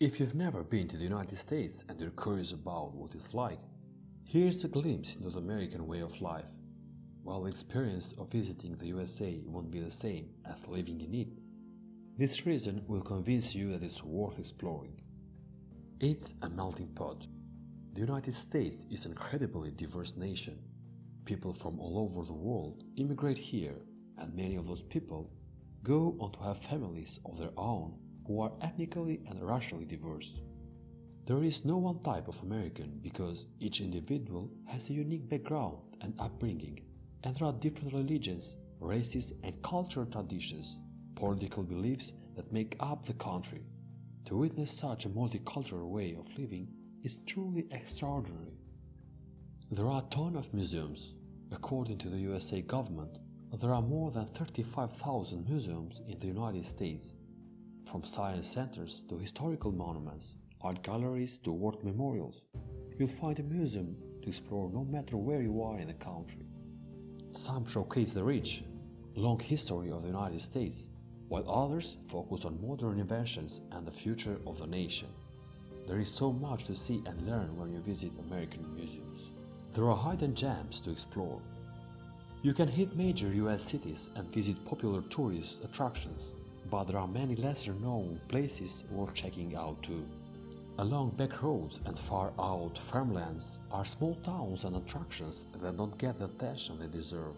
If you've never been to the United States and you're curious about what it's like, here's a glimpse into the American way of life. While the experience of visiting the USA won't be the same as living in it, this region will convince you that it's worth exploring. It's a melting pot. The United States is an incredibly diverse nation. People from all over the world immigrate here, and many of those people go on to have families of their own who are ethnically and racially diverse. There is no one type of American because each individual has a unique background and upbringing, and there are different religions, races, and cultural traditions, political beliefs that make up the country. To witness such a multicultural way of living is truly extraordinary. There are a ton of museums. According to the USA government, there are more than 35,000 museums in the United States. From science centers to historical monuments, art galleries to war memorials, you'll find a museum to explore no matter where you are in the country. Some showcase the rich, long history of the United States, while others focus on modern inventions and the future of the nation. There is so much to see and learn when you visit American museums. There are hidden gems to explore. You can hit major US cities and visit popular tourist attractions, but there are many lesser-known places worth checking out too. Along back roads and far-out farmlands are small towns and attractions that don't get the attention they deserve.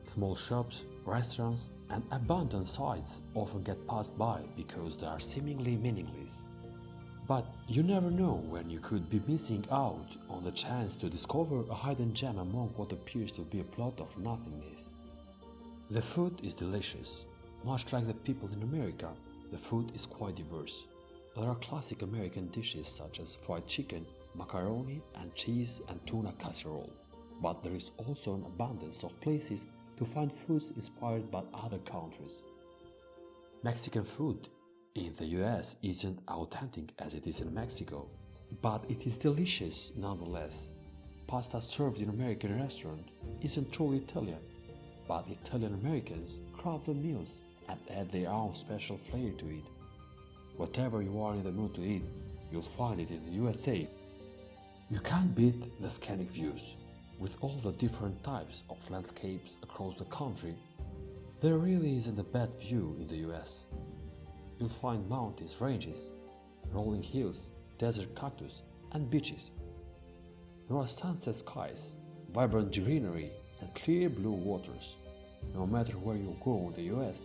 Small shops, restaurants, and abandoned sites often get passed by because they are seemingly meaningless. But you never know when you could be missing out on the chance to discover a hidden gem among what appears to be a plot of nothingness. The food is delicious. Much like the people in America, the food is quite diverse. There are classic American dishes such as fried chicken, macaroni and cheese and tuna casserole, but there is also an abundance of places to find foods inspired by other countries. Mexican food in the US isn't authentic as it is in Mexico, but it is delicious nonetheless. Pasta served in American restaurant isn't truly Italian, but Italian Americans craft the meals and add their own special flair to it. Whatever you are in the mood to eat, you'll find it in the USA. You can't beat the scenic views. With all the different types of landscapes across the country, there really isn't a bad view in the US. You'll find mountains, ranges, rolling hills, desert cactus, and beaches. There are sunset skies, vibrant greenery, and clear blue waters. No matter where you go in the US,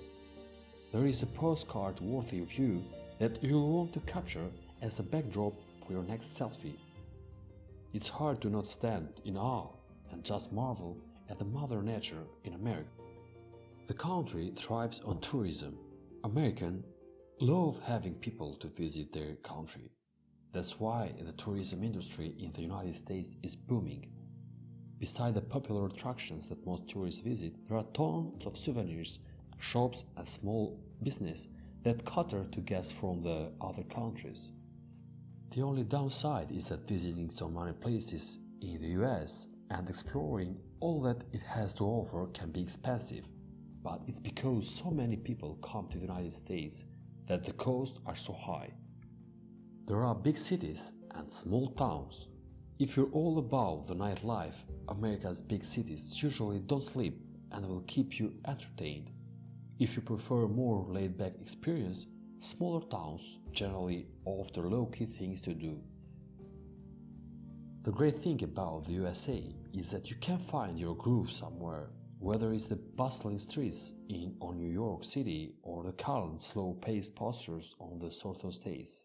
there is a postcard-worthy view that you'll want to capture as a backdrop for your next selfie. It's hard to not stand in awe and just marvel at the Mother Nature in America. The country thrives on tourism. Americans love having people to visit their country. That's why the tourism industry in the United States is booming. Beside the popular attractions that most tourists visit, there are tons of souvenirs, shops and small business that cater to guests from the other countries. The only downside is that visiting so many places in the US and exploring all that it has to offer can be expensive, but it's because so many people come to the United States that the costs are so high. There are big cities and small towns. If you're all about the nightlife, America's big cities usually don't sleep and will keep you entertained. If you prefer a more laid-back experience, smaller towns generally offer low-key things to do. The great thing about the USA is that you can find your groove somewhere, whether it's the bustling streets in New York City or the calm, slow-paced postures on the southern states.